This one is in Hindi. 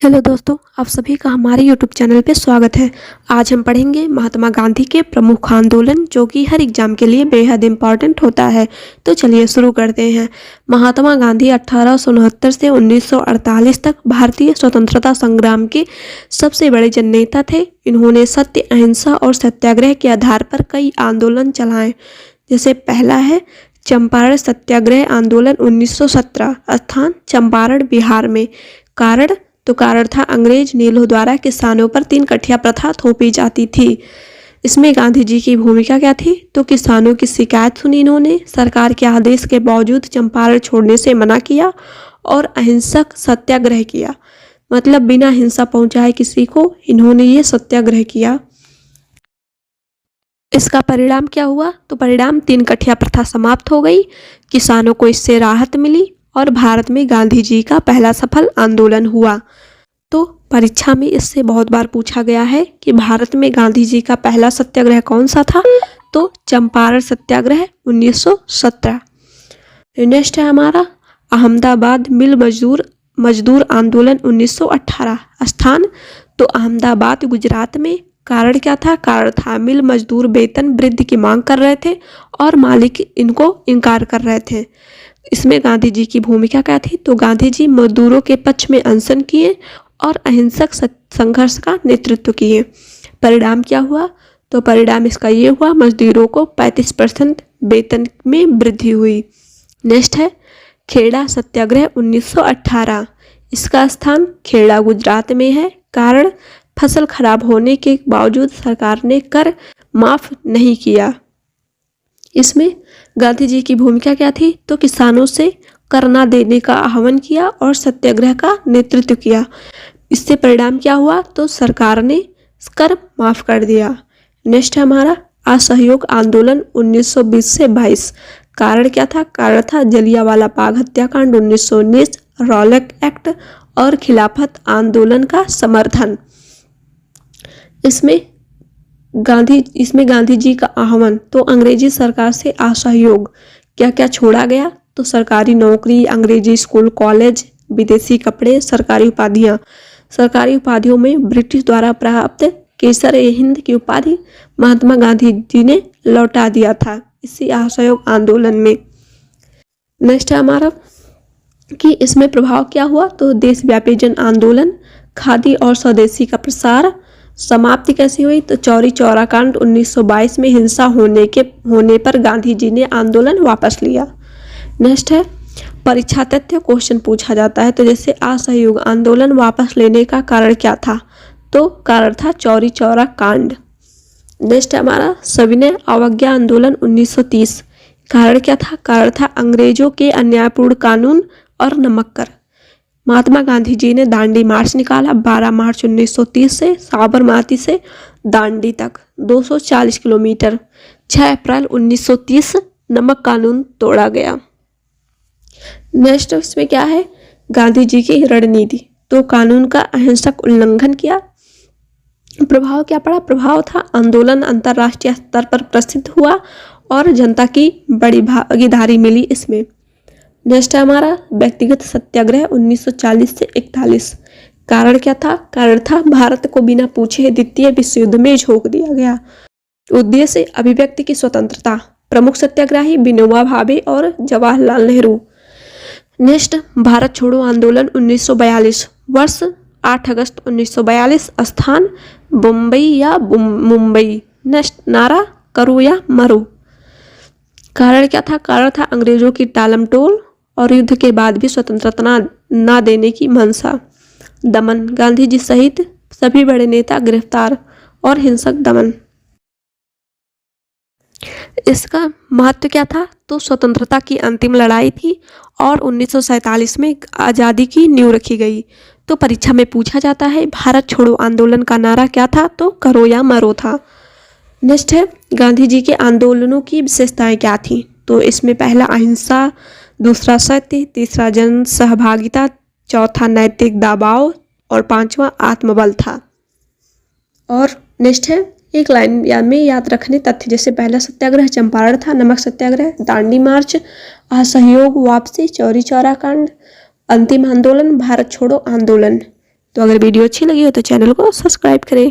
हेलो दोस्तों, आप सभी का हमारे यूट्यूब चैनल पे स्वागत है। आज हम पढ़ेंगे महात्मा गांधी के प्रमुख आंदोलन, जो कि हर एग्जाम के लिए बेहद इम्पॉर्टेंट होता है। तो चलिए शुरू करते हैं। महात्मा गांधी 1869 से 1948 तक भारतीय स्वतंत्रता संग्राम के सबसे बड़े जननेता थे। इन्होंने सत्य, अहिंसा और सत्याग्रह के आधार पर कई आंदोलन चलाए। जैसे पहला है चंपारण सत्याग्रह आंदोलन 1917, स्थान चंपारण, बिहार में। कारण था अंग्रेज नीलों द्वारा किसानों पर 3 कठिया प्रथा थोपी जाती थी। इसमें गांधी जी की भूमिका क्या थी? तो किसानों की शिकायत सुनी इन्होंने, सरकार के आदेश के बावजूद चंपारण छोड़ने से मना किया और अहिंसक सत्याग्रह किया। मतलब बिना हिंसा पहुंचाए किसी को इन्होंने ये सत्याग्रह किया। इसका परिणाम क्या हुआ? तो परिणाम 3 कठिया प्रथा समाप्त हो गई, किसानों को इससे राहत मिली और भारत में गांधी जी का पहला सफल आंदोलन हुआ। तो परीक्षा में इससे बहुत बार पूछा गया है कि भारत में गांधी जी का पहला सत्याग्रह कौन सा था? तो चंपारण सत्याग्रह 1917। नेक्स्ट है हमारा अहमदाबाद मिल मजदूर आंदोलन 1918, स्थान तो अहमदाबाद, गुजरात में। कारण क्या था? कारण था मिल मजदूर वेतन वृद्धि की मांग कर रहे थे और मालिक इनको इनकार कर रहे थे। इसमें गांधी जी की भूमिका क्या थी? तो गांधी जी मजदूरों के पक्ष में अनशन किए और अहिंसक संघर्ष का नेतृत्व किए। परिणाम क्या हुआ? तो परिणाम इसका ये हुआ, मजदूरों को 35% वेतन में वृद्धि हुई। नेक्स्ट है खेड़ा सत्याग्रह 1918, इसका स्थान खेड़ा, गुजरात में है। कारण फसल खराब होने के बावजूद सरकार ने कर माफ नहीं किया। इसमें गांधी जी की भूमिका क्या थी? तो किसानों से कर न देने का आह्वान किया और सत्याग्रह का नेतृत्व किया। इससे परिणाम क्या हुआ? तो सरकार ने कर माफ कर दिया। नेक्स्ट हमारा असहयोग आंदोलन 1920 से 22। कारण क्या था? कारण था जलियांवाला बाग हत्याकांड 1919, रॉलेट एक्ट और खिलाफत आंदोलन का समर्थन। इसमें गांधी जी का आह्वान, तो अंग्रेजी सरकार से असहयोग। क्या क्या छोड़ा गया? तो सरकारी नौकरी, अंग्रेजी स्कूल कॉलेज, विदेशी कपड़े, सरकारी उपाधियां। सरकारी उपाधियों में ब्रिटिश द्वारा प्राप्त केसर-ए-हिंद की उपाधि महात्मा गांधी जी ने लौटा दिया था इसी असहयोग आंदोलन में। नेक्स्ट है हमारा कि इसमें प्रभाव क्या हुआ? तो देशव्यापी जन आंदोलन, खादी और स्वदेशी का प्रसार। समाप्ति कैसी हुई? तो चौरी चौरा कांड 1922 में हिंसा होने पर गांधी जी ने आंदोलन वापस लिया। नेक्स्ट है परीक्षा तथ्य, क्वेश्चन पूछा जाता है। तो जैसे असहयोग आंदोलन वापस लेने का कारण क्या था? तो कारण था चौरी चौरा कांड। नेक्स्ट हमारा सविनय अवज्ञा आंदोलन 1930। कारण क्या था? कारण था अंग्रेजों के अन्यायपूर्ण कानून और नमक कर। महात्मा गांधी जी ने दांडी मार्च निकाला 12 मार्च 1930 से साबरमती से दांडी तक 240 किलोमीटर। 6 अप्रैल 1930 नमक कानून तोड़ा गया। नेक्स्ट इसमें क्या है? गांधी जी की रणनीति, तो कानून का अहिंसक उल्लंघन किया। प्रभाव क्या पड़ा? प्रभाव था आंदोलन अंतर्राष्ट्रीय स्तर पर प्रसिद्ध हुआ और जनता की बड़ी भागीदारी मिली इसमें। नेक्स्ट है हमारा व्यक्तिगत सत्याग्रह 1940 से 41। कारण क्या था? कारण था भारत को बिना पूछे द्वितीय विश्व युद्ध में झोंक दिया गया। उद्देश्य अभिव्यक्ति की स्वतंत्रता। प्रमुख सत्याग्रही विनोबा भावे और जवाहरलाल नेहरू। नेक्स्ट भारत छोड़ो आंदोलन 1942, वर्ष 8 अगस्त 1942, स्थान बम्बई या मुंबई। नेक्स्ट नारा करो या मरो। कारण क्या था? कारण था अंग्रेजों की टालमटोल और युद्ध के बाद भी स्वतंत्रता न देने की मंशा। दमन, गांधी जी सहित सभी बड़े नेता गिरफ्तार और हिंसक दमन। इसका महत्व क्या था? तो स्वतंत्रता की अंतिम लड़ाई थी और 1947 में आज़ादी की नींव रखी गई। तो परीक्षा में पूछा जाता है भारत छोड़ो आंदोलन का नारा क्या था? तो करो या मरो था। नेक्स्ट है गांधी जी के आंदोलनों की विशेषताएं क्या थी? तो इसमें पहला अहिंसा, दूसरा सत्य, तीसरा जन सहभागिता, चौथा नैतिक दबाव और 5वां आत्मबल था। और नेक्स्ट है एक लाइन में याद रखने तथ्य, जैसे पहला सत्याग्रह चंपारण था, नमक सत्याग्रह, दांडी मार्च, असहयोग वापसी, चौरी चौरा कांड, अंतिम आंदोलन भारत छोड़ो आंदोलन। तो अगर वीडियो अच्छी लगी हो तो चैनल को सब्सक्राइब करें।